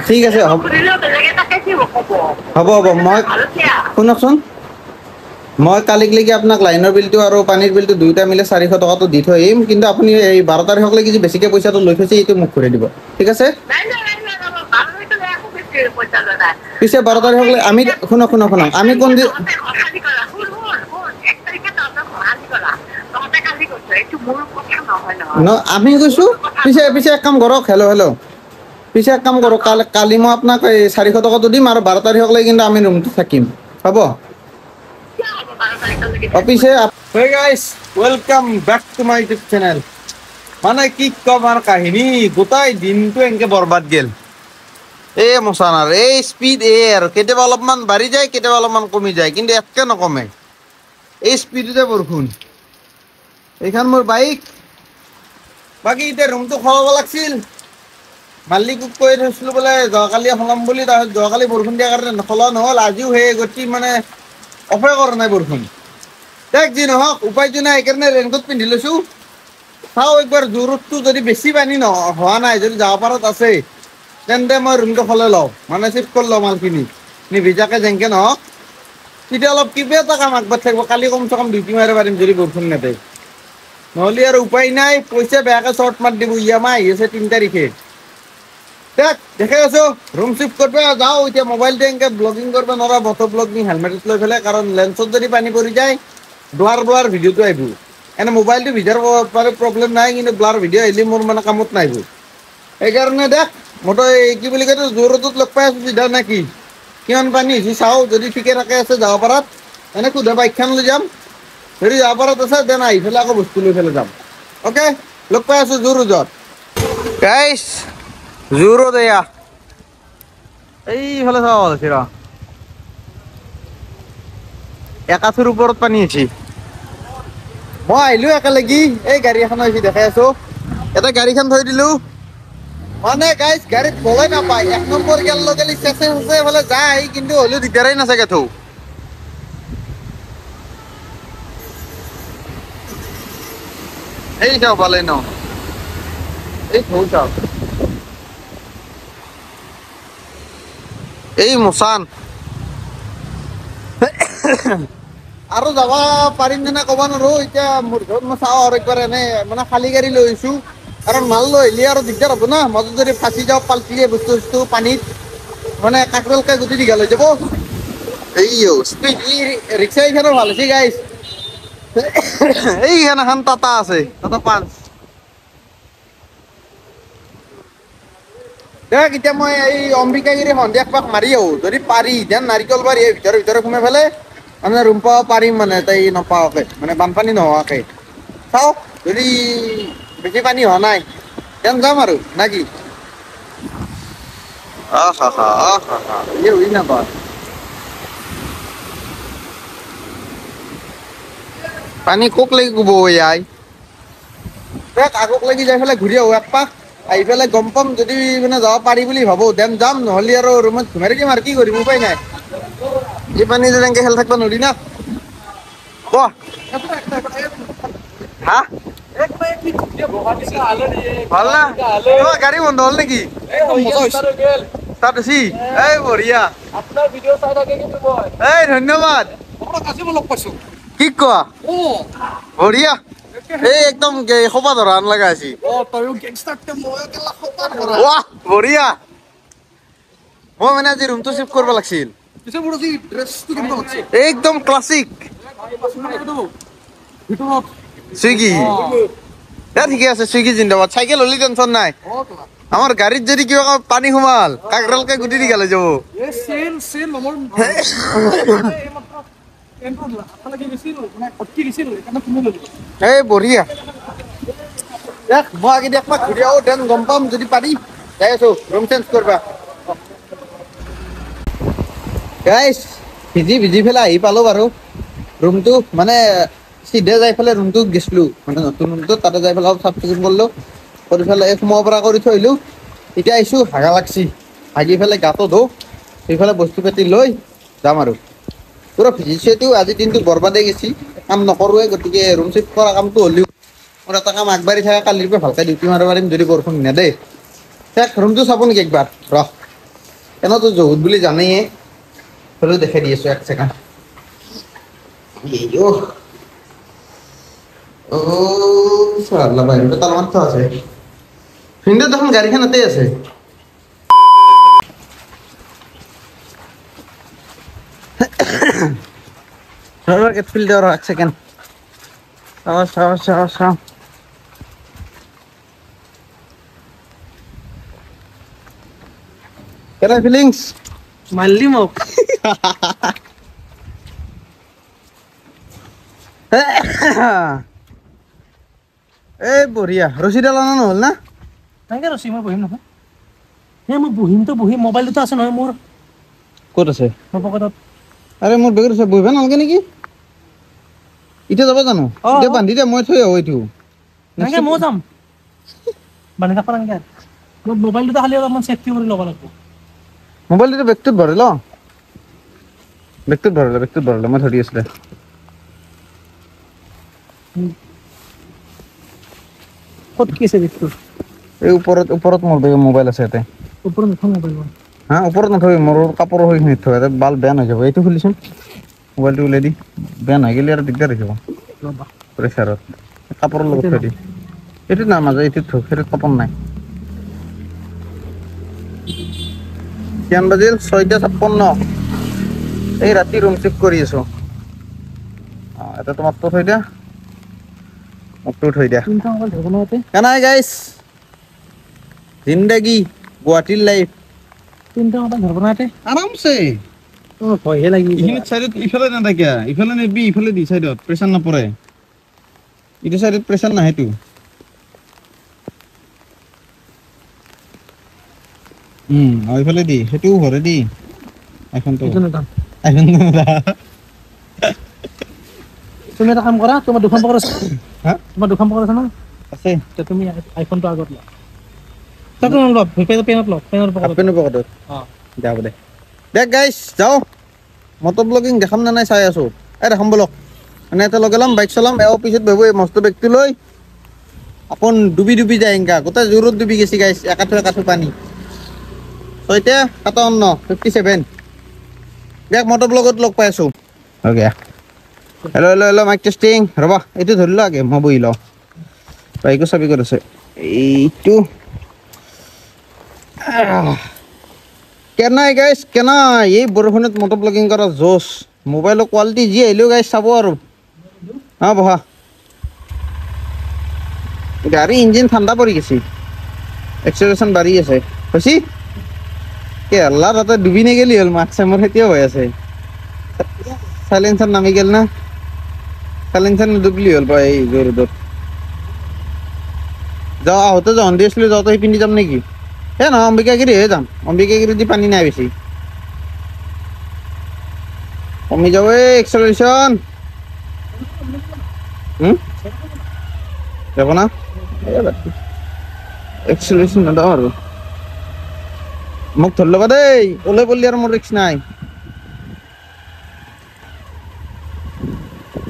ঠিক আছে হ'ব হ'ব মই শুনকচোন মই কালিলৈকে আপোনাক লাইনৰ বিলটো আৰু পানীৰ বিলটো দুয়োটা মিলাই 400 টকাটো দি থৈ আহিম কিন্তু আপুনি এই 12 তাৰিখলৈকে যি বেছিকৈ পইচাটো লৈ থৈছে এইটো মোক ঘূৰাই দিব ঠিক আছে পিছে 12 তাৰিখলৈ আমি শুনক আমি কোনদিন আমি কৈছোঁ পিছে এক কাম কৰক হেল্ল' পিছে এক কাম কৰক কালি মই আপোনাক এই 400 টকাটো দিম আৰু 12 তাৰিখলৈ কিন্তু আমি ৰুমটো থাকিম হ'ব পিছে hey guys welcome back to my YouTube channel মানে কি কম আর কাহিনী গোটাই দিনটো এনেকে বরবাদ গেল এই মছানাৰ এই স্পিড এয়াৰ কেতিয়াবা অলপমান বাঢ়ি যায় কেতিয়াবা অলপমান কমি যায় কিন্তু একে নকমে এই স্পিডতে বৰষুণ এইখান মোৰ বাইক বাকি এতিয়া ৰুমটো খলাব লাগছিল মালিকক কৈ থৈছিলোঁ বোলে যোৱাকালি সলাম বুলি তাৰপিছত যোৱাকালি বৰষুণ দিয়াৰ কাৰণে নখলা নহ'ল আজিও সেই গতি মানে অফে কৰা নাই বৰষুণ দেখ যি নহওক উপায়টো নাই সেইকাৰণে ৰেইনকোট পিন্ধি লৈছোঁ চাওঁ একবাৰ জোৰতটো যদি বেছি পানী হোৱা নাই যদি যাব পাৰত আছে তেন্তে মই ৰুমটো খলাই লওঁ মানে চিফ্ট কৰি লওঁ মালখিনি নিভিজাকৈ যেনেকৈ নহওক তেতিয়া অলপ কিবা এটা কাম আগবাঢ় থাকিব কালি কমচে কম ডিউটি মাৰিব পাৰিম যদি বৰষুণ নেদে নহ'লে আৰু উপায় নাই পইচা বেয়াকৈ শ্বৰ্ট মাৰি দিব EMI আহি আছে 3 তাৰিখে দেখ দেখাই আছোঁ ৰুম চিফ্ট কৰিব যাওঁ এতিয়া মোবাইলটো এনেকৈ ব্লগিং কৰিব নোৱাৰা মটো ব্লগিং হেলমেটত লৈ পেলাই কাৰণ লেন্সত যদি পানী পৰি যায় ব্লাৰ ভিডিঅ'টো আহিব এনে মোবাইলটো ভিজাৰ প্ৰব্লেম নাই কিন্তু ব্লাৰ ভিডিঅ' আহিলে মোৰ মানে কামত নাহিব সেইকাৰণে দেখ মইতো এই কি বুলি কয় জোৰটোত লগ পাই আছোঁ চিধা নে কি কিমান পানী হৈছে চাওঁ যদি ঠিকে থাকে আছে যাব পাৰাত এনে সোধা বাইকখন লৈ যাম যদি যাব পাৰাত আছে দেন আহি পেলাই আকৌ বস্তু লৈ পেলাই যাম অ'কে লগ পাই আছোঁ জোৰত গাইছ জোৰত এয়া এইফালে চাব আছে ৰ একাঠুৰ ওপৰত পানী হৈছে মই আহিলোঁ একেলগে এই গাড়ী এখন হৈছে দেখাই আছোঁ এটা গাড়ীখন থৈ দিলোঁ মানে গাইজ গাড়ীত বলাই নাপায় 1 নম্বৰ গেল লগালি চেঁচে এইফালে যায় কিন্তু হ'লেও দিগদাৰেই নাচাগে থৌ এই চাওঁ পালে ন এই থৌ চাওঁ এই মচান আৰু যাব পাৰিম নে ক'ব নোৱাৰোঁ এতিয়া মোৰ ঘৰত মই চাওঁ আৰু একবাৰ এনে মানে খালী গাড়ী লৈ আহিছোঁ কাৰণ মাল লৈ আহিলে আৰু দিগদাৰ হ'ব না মাজত যদি ফাঁচি যাওঁ পাল্টিয়ে বস্তু পানীত মানে কাকৰলকৈ গুটি দীঘল হৈ যাব এই স্পীড ৰিক্সা এইখানো ভাল হৈছে গাইজ এইখান এখন টাটা আছে টাটা পাঞ্চ দেখ এতিয়া মই এই অম্বিকাগিৰি সন্ধিয়া পাক মাৰি আহোঁ যদি পাৰি দেন নাৰিকল বাৰী ভিতৰে সোমাই পেলাই মানে ৰুম পাব পাৰিম মানে তাই নপাওঁকৈ মানে বানপানী নোহোৱাকৈ চাওঁ যদি বেছি পানী হোৱা নাই দেন যাম আৰু না কি নাপাওঁ পানী কোক লাগি কোব আই দেখ আগক লাগি যাই পেলাই ঘূৰি আহোঁ একপাক আহি পেলাই গম পাম যদি মানে যাব পাৰি বুলি ভাবোঁ দেন যাম নহ'লে আৰু ৰুমত ঘুমাই থাকিম আৰু কি কৰিম উপায় নাই এই পানী যদি এনেকৈ খেল থাকিব নোৱাৰি না হা ভাল না গাড়ী বন্ধ হ'ল নেকি এই বঢ়িয়া এই ধন্যবাদ কি কোৱা বঢ়িয়া এই একদম খোপা ধৰা লগা আছে বঢ়িয়া মই মানে আজি ৰুমটো চিফ্ট কৰিব লাগিছিল একদম ক্লাছিক চুইগি ঠিকে আছে চুইগি জিন্দাবাদ চাইকেল হ'লে টেনচন নাই আমাৰ গাড়ীত যদি কিবা পানী সোমাল কাকৰালকে গুটি দি গালে যাব এই বঢ়িয়া দেখ মই আগে দেখ ঘূৰি আহোঁ দেন গম পাম যদি পাৰি যাই আছোঁ ৰুম চেঞ্জ কৰিবা গাইজ ভিজি পেলাই আহি পালোঁ বাৰু ৰুমটো মানে চিধা যাই পেলাই ৰুমটোত গৈছিলোঁ মানে নতুন ৰুমটোত তাতে যাই পেলাই অলপ চাফ চিকুণ কৰিলোঁ কৰি পেলাই এই সোমাব পৰা কৰি থৈ আহিলোঁ এতিয়া আহিছোঁ হাগা লাগছি হাগি পেলাই গাটো ধুওঁ সেইফালে বস্তু পাতি লৈ যাম আৰু পুৰা ভিজিছোঁতো আজি দিনটো বৰবাদে গেছি কাম নকৰোঁৱে গতিকে ৰুম চিফ্ট কৰা কামটো হ'লেও মোৰ এটা কাম আগবাঢ়ি থাকে কালিৰ পৰা ভালকৈ ডিউটি মাৰিব পাৰিম যদি বৰষুণ নেদে ৰুমটো চাব নেকি একবাৰ ৰহ এনেতো জহুত বুলি জানেই হ'লেও দেখাই দি আছোঁ 1 ছেকেণ্ড বাহিৰতে তালা মাৰি থোৱা আছে ভিনদেউ দেখোন গাড়ীখন ইয়াতে আছে গেট ফিল দেওয়াৰ 1 সেকেন্ড চাও কেটা ফিলিংস মাৰলি মোক এই বঢ়িয়া ৰছীডাল অনা নহ'ল না তাকে ৰচি মই বহিম নহয় মই বহিম মোবাইলটো আছে নহয় মোৰ ক'ত আছে মোৰ পকেটত আৰে মোৰ বেগত আছে বহিব নালাগে নেকি এতিয়া যাব জানো এতিয়া বান্ধি দে মই থৈ আহো এইটো তাকে মই যাম বান্ধি থাকবা নালাগে মোৰ মোবাইলটো খালি অলপমান চেফটি কৰি ল'ব লাগিব মোবাইলটো বেগটোত ভৰাই ল বেগটোত ভৰাই ল মই ধৰি আছিলে ক'ত কি আছে দেখটো এই ওপৰত মোৰ মোবাইল আছে ইয়াতে ওপৰত এখন মোবাইল হা ওপৰত নথবি মোৰ কাপোৰৰ সেইখিনিত থৈ বাল বেয়া হৈ যাব এইটো খুলিছোন মোবাইলটো উলিয়াই দি বেয়া হৈ গ'লে আৰু দিগদাৰ হৈ যাব প্ৰেছাৰত কাপোৰৰ লগত থৈ দি এইটোত নাই মাজে এইটোত থৈ সেইটোত কাপোৰ নাই কিমান বাজিল 6:56 এই ৰাতি ৰুম চেক কৰি আছো এটা তোমাৰটো থৈ দিয়া মোকটো থৈ দিয়া তিনটা মোবাইল ধৰব নহতে কেনাই গাইছ জিন্দেগী গুৱাহাটীৰ লাইফ তিনটা মোবাইল ধৰব নহতে আৰামছে ভয়হে লাগি এইখিনিত চাইডত ইফালে নাথাকে ইফালে নেবি ইফালে দি চাইডত প্ৰেছাৰ নপৰে ইটো চাইডত প্ৰেছাৰ নাহেতো ইফালে দি সেইটোও ভৰে দি আইফোনটো তুমি এটা কাম কৰা তোমাৰ দুখন পকেট আছে হা তোমাৰ দুখন পকেট আছে ন আছে তে তুমি আইফোনটো আগত লোৱা তাতো নলব পেনত লওক পেনৰ পকেটত পেনৰ পকেটত যাব দে দেখ গাইছ যাও মটৰ ব্লগিং দেখাম না নাই চাই আছো দেখাম বলক মানে এটা লগে ল'ম বাইক চলাম এও পিছত বহিব এই মস্ত বেগটো লৈ আপোন ডুবি যায় এংকা গোটেই জোৰত ডুবি গেছি গাইছ একাঠু পানী 6:57 দেখ মটৰ ব্লগত লগ পাই আছো অকে হেল্ল' মাইক টেষ্টিং ৰবা এইটো ধৰি ল আগে মই বহি লওঁ বাইকো চাবি ক'ত আছে এইটো কেনাই গাইছ কেনাই এই বৰষুণত মটৰ ব্লগিং কৰা জোচ মোবাইলৰ কোৱালিটি যি আহিলেও গাইছ চাব আৰু বহা গাড়ী ইঞ্জিন ঠাণ্ডা পৰি গেছি এক্সেলাৰেশ্যন বাঢ়ি আছে হৈছে কেলা তাতে ডুবি নেগেলি হ'ল মাক্স মোৰ সেইটোও হৈ আছে চাইলেঞ্চাৰ নামি গেল না চাইলেঞ্চাৰ নুডুবলি হ'ল বা এই ৰ'দত যাওঁ আহোঁতে যখন দি আছিলোঁ যাওঁতে পিন্ধি যাম নেকি নহয় অম্বিকাগিৰিহে যাম অম্বিকাগিৰি দি পানী নাই বেছি কমি যাব এই এক্সেলাৰেশ্যন যাব না এক্সেলাৰেশ্যন নাযাওঁ আৰু মোক ধৰি ল'বা দেই ওলাই পৰলি আৰু মোৰ ৰিক্স নাই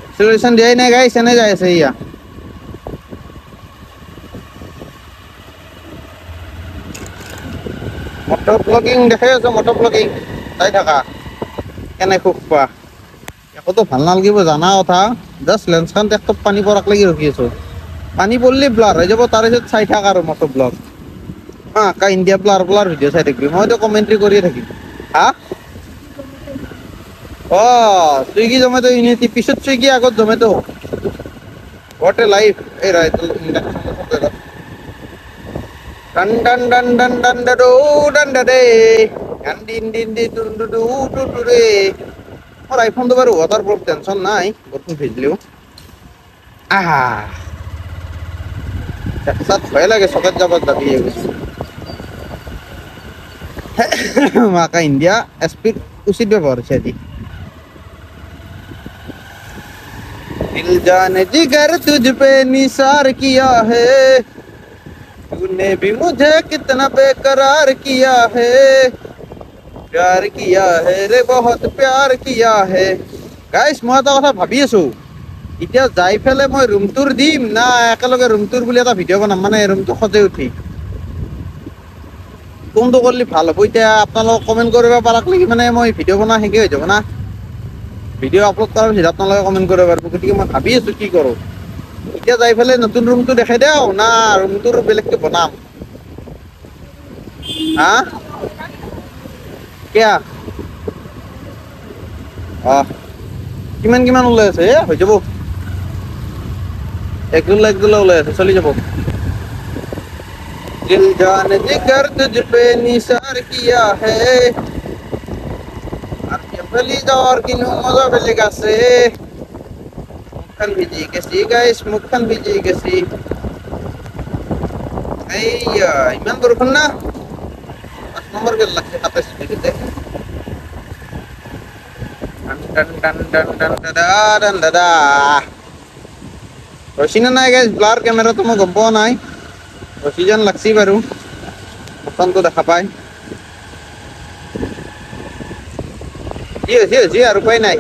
এক্সেলাৰেশ্যন দিয়াই নাই গাইছ এনে যাই আছে ইয়া মটৰ ব্লগিং দেখাই আছো মটৰ ব্লগিং চাই থাকা কেনে সুখ পোৱা একোতো ভাল নালাগিব জানা কথা জাষ্ট লেন্সখন একটপ পানী পৰাক লাগি ৰখি আছো পানী পৰলি ব্লাৰ হৈ যাব তাৰ পিছত চাই থাক আৰু motor blog India blur video' চাই থাকিবি মইতো কমেণ্ট্ৰি কৰিয়ে থাকিম হা চুইগি জমেটো ইউনিটি পিছত চুইগি আগত জমেটো হোৱাট এ লাইফ এই ডান ডান ডান ডান ডান ডাডু ডান ডাডে ডান দিন দিন দি টু টু টু টু টু ৰে মোৰ আইফোনটো বাৰু ৱাটাৰ প্ৰুফ টেনশ্যন নাই বৰষুণ ভিজলিও চাত ভয় লাগে চকেট যাব দাবি মাকা ইণ্ডিয়া স্পীড উচিত ব্যৱহাৰ হৈছে আজি दिल जाने जिगर तुझ पे निसार किया है तूने भी मुझे कितना बेकरार किया है प्यार किया है रे बहुत प्यार किया है गाइस মই এটা কথা ভাবি আছো এতিয়া যাই পেলাই মই ৰুম টুৰ দিম না একেলগে ৰুম টুৰ বুলি এটা ভিডিঅ' বনাম মানে ৰুমটো সজাই উঠি কোনটো কৰিলে ভাল হ'ব এতিয়া আপোনালোকে কমেণ্ট কৰিব পাৰাক লাগি মানে মই ভিডিঅ' বনোৱা শেষে হৈ যাব না ভিডিঅ' আপলোড কৰাৰ পিছত আপোনালোকে কমেণ্ট কৰিব পাৰিব গতিকে মই ভাবি আছোঁ কি কৰোঁ এতিয়া যাই পেলাই নতুন ৰুমটো দেখাই দিওঁ না ৰুমটোৰ বেলেগকৈ বনাম হা কিয়া অঁ কিমান ওলাই আছে হৈ যাব একদুল্লা ওলাই আছে চলি যাব दिल जान जिगर तुझ पे निसार किया है भली और किनु मजा बेलेगा से मुखन भिजी कैसी गाइस मुखन भिजी कैसी अय्या इमान बरखुन ना 8 नंबर के लक्ष्य खाते स्पीड दे डन दादा रोशिना ना गाइस ब्लर कैमरा तो मैं गंपो নাই অক্সিজেন লাগছি বাৰু অপশনটো দেখা পায় জি আর উপায় নাই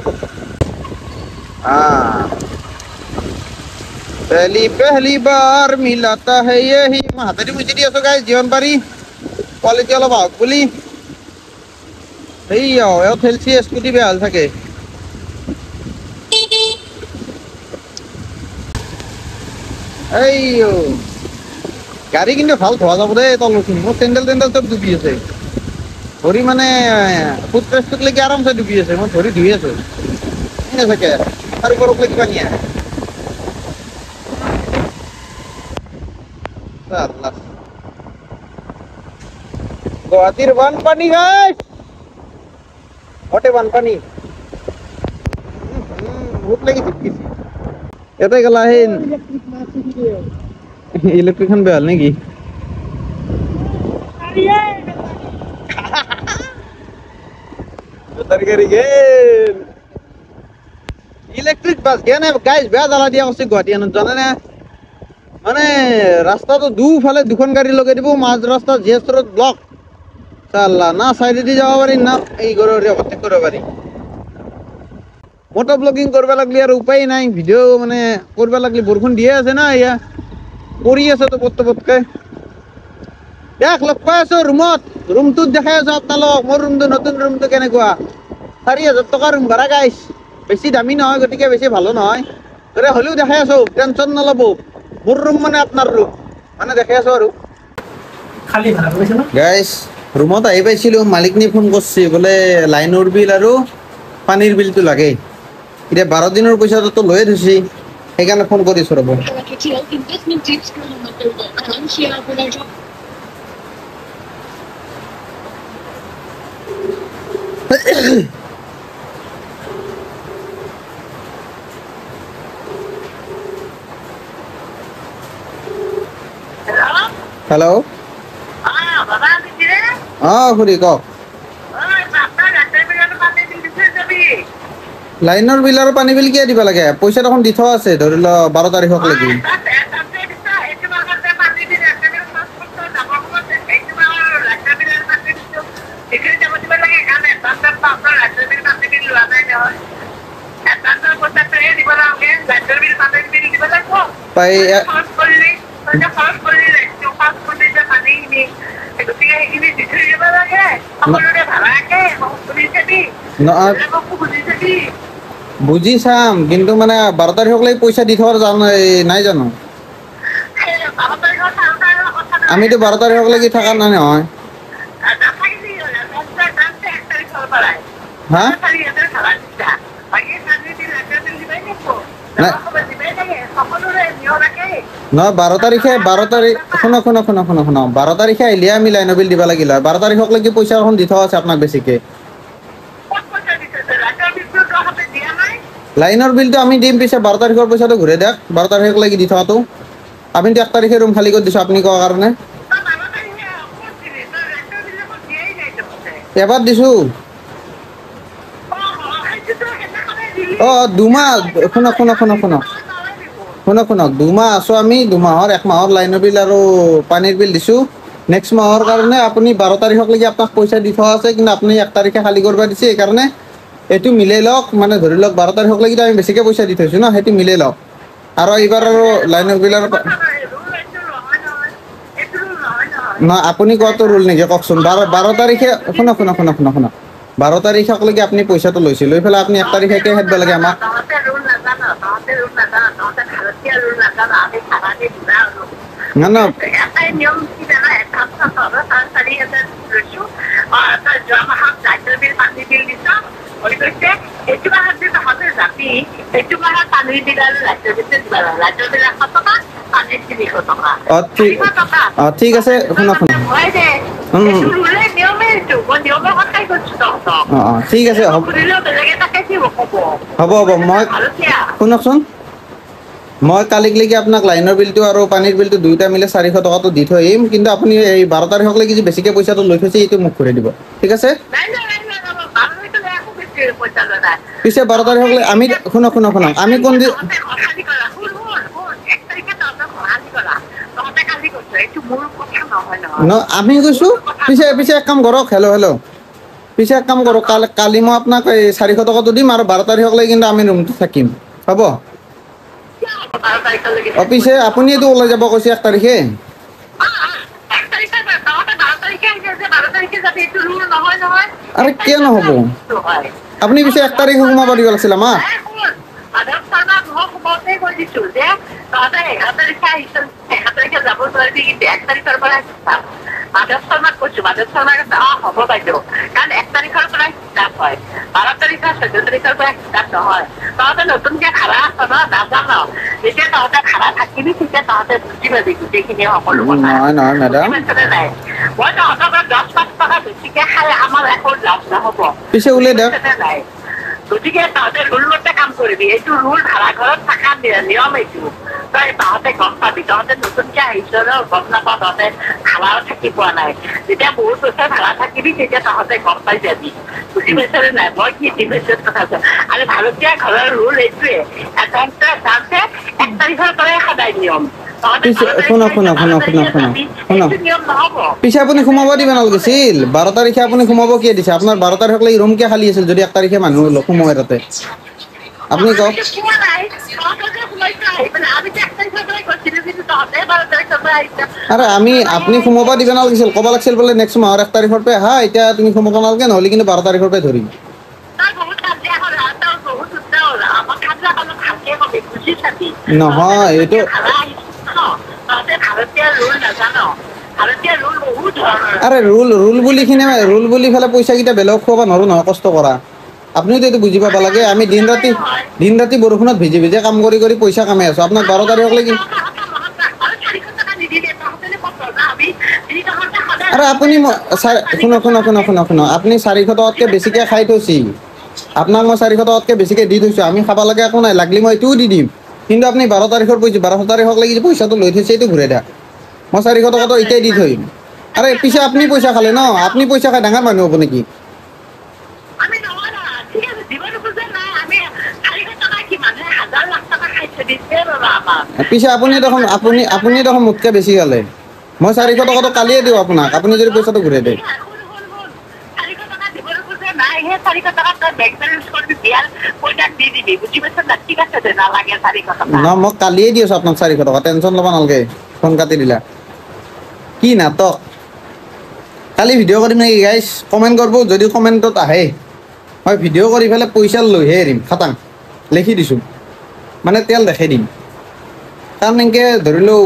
पहली बार मिलाता है यही হাতেদি মুছি দি আছো গাইজ যিমান পাৰি কোৱালিটি অলপ আহক বুলি এও ঠেলছি স্কুটি বেয়া হল থাকে গাড়ী কিন্তু ভাল ধোৱা যাব দেই তলৰখিনি মোৰ চেণ্ডেল চব ডুবি আছে ভৰি মানে ফুটপ্ৰেছটোক লৈকে আৰামছে ডুবি আছে মই ভৰি ধুই আছো চাগে তাৰ ওপৰত লৈকে পানী আহে গুৱাহাটীৰ বানপানী গাইছ ঘৰতে বানপানী বহুত লাগি চিপকিছে ইয়াতে গেলা সেই ইলেক্ট্রিক খান বেয়াল নাকি ইলেক্ট্রিক বাস গে না গাইজ বেয়া জ্বালা দিয়া কৈছে গুৱাহাটী আনত জানে না মানে ৰাস্তাটো দুফালে দুখন গাড়ী লগাই দিব মাজ ৰাস্তা জিএছ ৰোড ব্লক চাল্লা না চাইডেদি যাব পাৰি না এই ঘৰৰ অভাৰটেক কৰিব পাৰি মটো ব্লগিং কৰিব লাগলি আৰু উপায় নাই ভিডিঅ' মানে কৰিব লাগলি বৰষুণ দিয়ে আছে না এয়া কৰি আছে তো পটকে দেখ লগ পাই আছো ৰুমটোত দেখাই আছো আপোনালোক মোৰ ৰুমটো নতুন ৰুমটো কেনেকুৱা 4,000 টকা ৰুম ভাড়া গাইছ বেছি দামী নহয় গতিকে বেছি ভালো নহয় হ'লেও দেখাই আছো টেনশ্যন নল'ব মোৰ ৰুম মানে আপোনাৰ ৰুম মানে দেখাই আছো আৰু খালি ভাড়া কৰিছে ন গাইছ ৰুমত আহি পাইছিলোঁ মালিকনি ফোন কৰিছে বোলে লাইনৰ বিল আৰু পানীৰ বিলটো লাগে এতিয়া 12 দিনৰ পইচাটো লৈয়ে থৈছি সেইকাৰণে ফোন কৰিছোঁ ৰ'ব হেল্ল' খুৰী কওক লাইনৰ বিল আৰু পানী বিল কিয় দিব লাগে পইচা দেখোন দি থোৱা আছে ধৰি ল 12 তাৰিখক লাগি পাই বুজি চাম কিন্তু মানে 12 তাৰিখক লাগি পইচা দি থোৱাৰ নাই জানো আমিতো 12 তাৰিখক লাগি থকা নাই নহয় হা নহয় 12 তাৰিখে শুনক 12 তাৰিখে আহিলে আমি লাইনৰ বিল দিব লাগিল 12 তাৰিখক লাগি পইচা এখন দি থোৱা আছে আপোনাক বেছিকে লাইনৰ বিলটো আমি দিম পিছে 12 তাৰিখৰ পইচাটো ঘূৰাই দিয়ক 12 তাৰিখক লাগি দি থোৱাটো আমি 1 তাৰিখে ৰুম খালী কৰি দিছোঁ আপুনি কোৱাৰ কাৰণে এবাৰ দিছোঁ দুমাহ শুনক 2 মাহ আছোঁ আমি 2 মাহৰ 1 মাহৰ লাইনৰ বিল আৰু পানীৰ বিল দিছোঁ নেক্সট মাহৰ কাৰণে আপুনি 12 তাৰিখক লাগি আপোনাক পইচা দি থোৱা আছে কিন্তু আপুনি 1 তাৰিখে খালী কৰিব দিছে সেইকাৰণে এইটো মিলাই লওক মানে ধৰি লওক 12 তাৰিখক লাগি আমি বেছিকৈ পইচা দি থৈছোঁ ন সেইটো মিলাই লওক আৰু এইবাৰ আৰু লাইনৰ বিলৰ নহয় আপুনি কোৱাটো ৰুল নেকি কওকচোন 12 তাৰিখে শুনক 12 তাৰিখলৈকে আপুনি পইচাটো লৈছে লৈ পেলাই আপুনি 1 তাৰিখে হেদব লাগে আমাক না না এটাই নিয়ম কি জানা এটা চাৰি হাজাৰ লৈছো যোৱা মাহত লাইটৰ বিল পানী বিল দিছো হৈ গৈছে এইটো মাহত যে তহঁতে যাবি এইটো মাহত পানীৰ বিল আৰু লাইটৰ বিল দিবা লাইটৰ বিল 100 টকা পানীৰ 300 টকা ঠিক আছে শুনক মই দে ৰুলে নিয়মে এইটো মই নিয়মে সদায় কৰিছো তহঁতক ঠিক আছে হ'ব বেলেগ এটাকে কি হ'ব হ'ব মই শুনকচোন মই কালিলৈকে আপোনাক লাইনৰ বিলটো আৰু পানীৰ বিলটো দুয়োটা মিলে 400 টকাটো দি থৈ আহিম কিন্তু আপুনি এই 12 তাৰিখলৈকে যি বেছিকৈ পইচাটো লৈ থৈছে এইটো মোক ঘূৰাই দিব ঠিক আছে পিছে 12 তাৰিখলৈ আমি শুনক আমি কোনদিন আমি কৈছোঁ পিছে এক কাম কৰক হেল্ল' পিছে এক কাম কৰক কালি মই আপোনাক এই 400 টকাটো দিম আৰু 12 তাৰিখলৈ কিন্তু আমি ৰুমটো থাকিম হ'ব পিছে আপুনিতো ওলাই যাব কৈছে 1 তাৰিখে আৰে কিয় নহ'ব আপুনি পিছে 1 তাৰিখে সোমাব দিব লাগিছিল আমাক মাধৱ শৰ্মাক কৈছো মাধৱ শৰ্মাক হ'ব বাইদেউ কাৰণ 1 তাৰিখৰ পৰা ষ্টাৰ্ট হয় 12 তাৰিখৰ 14 তাৰিখৰ পৰা ষ্টাৰ্ট নহয় তহঁতে নতুনকে খাৰা আছ ন নাজানো যেতিয়া তহঁতে খাৰা থাকিবি তেতিয়া তহঁতে বুজি পাবি গোটেইখিনি সকলো কথা নহয় মেডাম নাই মই তহঁতৰ 10-5 টকা বেছিকে খাই আমাৰ একো লাভ নহ'ব পিছে উলিয়াই দিয়ক নাই গতিকে তহঁতে ৰুল মতে কাম কৰিবি এইটো ৰুল ভাড়া ঘৰত থকা নিয়ম এইটো তই তহঁতে গম পাবি তহঁতে নতুনকে আহিছ ন গম নাপাওঁ তহঁতে ভাড়াও থাকি পোৱা নাই যেতিয়া বহুত বছৰ ভাড়া থাকিবি তেতিয়া তহঁতে গম পাই যাবি বুজি পাইছনে নাই মই কি ডিমেচন কথা আছো আৰু ভাৰতীয় ঘৰৰ ৰুল এইটোৱে এটা 1 তাৰিখৰ পৰাই সদায় নিয়ম শুনক পিছে আপুনি সোমাব দিব নালাগিছিল 12 তাৰিখে আপুনি সোমাব কিয় দিছে আপোনাৰ 12 তাৰিখলৈ ৰুম কিয় খালী আছিল যদি 1 তাৰিখে মানুহ সোমায় তাতে আপুনি কওক আৰে আপুনি সোমাব দিব নালাগিছিল ক'ব লাগিছিল বোলে নেক্সট মাহৰ 1 তাৰিখৰ পৰা আহা এতিয়া তুমি সোমাব নালাগে নহ'লে কিন্তু 12 তাৰিখৰ পৰা ধৰিম নহয় এইটো আৰে ৰুল বুলি পেলাই পইচাকেইটা বেলেগ খুৱাব নোৱাৰোঁ নহয় কষ্ট কৰা আপুনিতো এইটো বুজি পাব লাগে আমি দিন ৰাতি বৰষুণত ভিজি কাম কৰি পইচা কামাই আছোঁ আপোনাক 12 তাৰিখলৈকে আৰে আপুনি শুনক আপুনি 400 টকাতকৈ বেছিকৈ খাই থৈছি আপোনাক মই 400 টকাতকৈ বেছিকৈ দি থৈছোঁ আমি খাব লাগে একো নাই লাগিলে মই এইটোও দি দিম কিন্তু আপুনি 12 তাৰিখৰ 12 তাৰিখলৈকে যে পইচাটো লৈ থৈছে এইটো ঘূৰাই দিয়ক মই 400 টকাটো এতিয়াই দি থৈ আৰে পিছে আপুনি পইচা খালে ন আপুনি পইচা খাই ডাঙৰ মানুহ হ'ব নেকি পিছে আপুনি দেখোন মোতকৈ বেছি খালে মই 400 টকাটো কালিয়ে দিওঁ আপোনাক আপুনি যদি পইচাটো ঘূৰাই দিয়ে মই কালিয়ে দি আছোঁ আপোনাক 400 টকা টেনশ্যন ল'ব নালাগে ফোন কাটি দিলা কি নাটক কালি ভিডিঅ' কৰিম নেকি গাইজ কমেণ্ট কৰিব যদি কমেণ্টত আহে মই ভিডিঅ' কৰি পেলাই পইচা লৈহে এৰিম খাটাং লিখি দিছোঁ মানে তেল দেখাই দিম কাৰণ এনেকৈ ধৰিলোঁ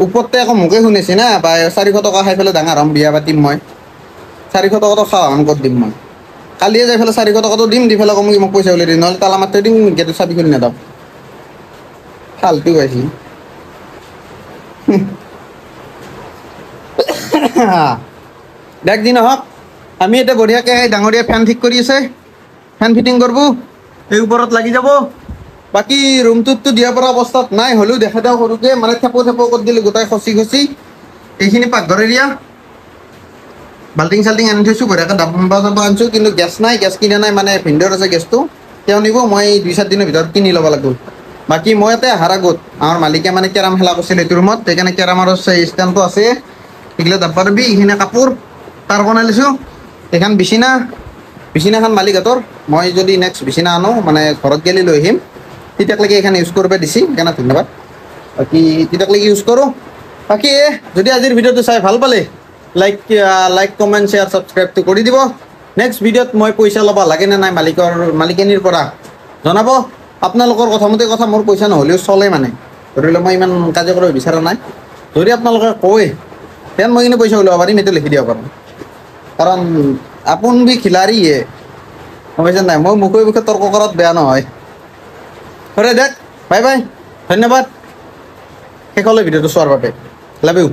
ওপৰতে আকৌ মোকে শুনিছে না বা 400 টকা খাই পেলাই ডাঙৰ হ'ম বিয়া পাতিম মই 400 টকাটো খাওঁ ক'ত দিম মই কালিয়ে যাই পেলাই 400 টকাটো দিম দি পেলাই কম কি মোক পইচা উলিয়াই দিম নহ'লে তালা মাৰি দিম গেটৰ চাবি খুলি নেদাম ফাল্টু পাইছি দেখ দিন নহওক আমি এতিয়া বঢ়িয়াকৈ ডাঙৰীয়া ফেন ঠিক কৰি আছে ফেন ফিটিং কৰিব এই ওপৰত লাগি যাব বাকী ৰুমটোততো দিয়াৰ পৰা অৱস্থাত নাই হ'লেও দেখা দিওঁ সৰুকৈ মানে থেপো কৰি দিলোঁ গোটাই খচি এইখিনি পাকঘৰ এৰিয়া বাল্টিং চাল্টিং আনি থৈছোঁ বঢ়িয়াকৈ ডাব্বা আনিছোঁ কিন্তু গেছ নাই গেছ কিনা নাই মানে ভিন্দৰ আছে গেছটো তেওঁ নিব মই 2-4 দিনৰ ভিতৰত কিনি ল'ব লাগিব বাকী মই ইয়াতে আহাৰ আগত আমাৰ মালিকে মানে কেৰাম খেলা কৰিছিল এইটো ৰুমত সেইকাৰণে কেৰামৰ ষ্টেণ্ডটো আছে এইগিলা ডাব্বা দিবি এইখিনি কাপোৰ তাৰ বনাই লৈছোঁ এইখন বিচনা বিচনাখন মালিকহঁতৰ মই যদি নেক্সট বিচনা আনো মানে ঘৰত গেলি লৈ আহিম তেতিয়ালৈকে এইখন ইউজ কৰিব দিছি সেইকাৰণে ধন্যবাদ বাকী তেতিয়ালৈকে ইউজ কৰোঁ বাকী যদি আজিৰ ভিডিঅ'টো চাই ভাল পালে লাইক কমেণ্ট শ্বেয়াৰ ছাবস্ক্ৰাইবটো কৰি দিব নেক্সট ভিডিঅ'ত মই পইচা ল'ব লাগে নে নাই মালিকনীৰ পৰা জনাব আপোনালোকৰ কথা মোৰ পইচা নহ'লেও চলে মানে ধৰি লওক মই ইমান কাজ কৰিব বিচৰা নাই যদি আপোনালোকে কয় তেন মই কিন্তু পইচা ওলাব পাৰিম এইটো লিখি দিব পাৰোঁ কাৰণ আপোন বি খিলাৰীয়ে গম পাইছে নাই মই মুখে মুখে তৰ্ক কৰাত বেয়া নহয় হৰে দেখ বাই বাই ধন্যবাদ শেষলৈ ভিডিঅ'টো চোৱাৰ বাবে লাভ ইউ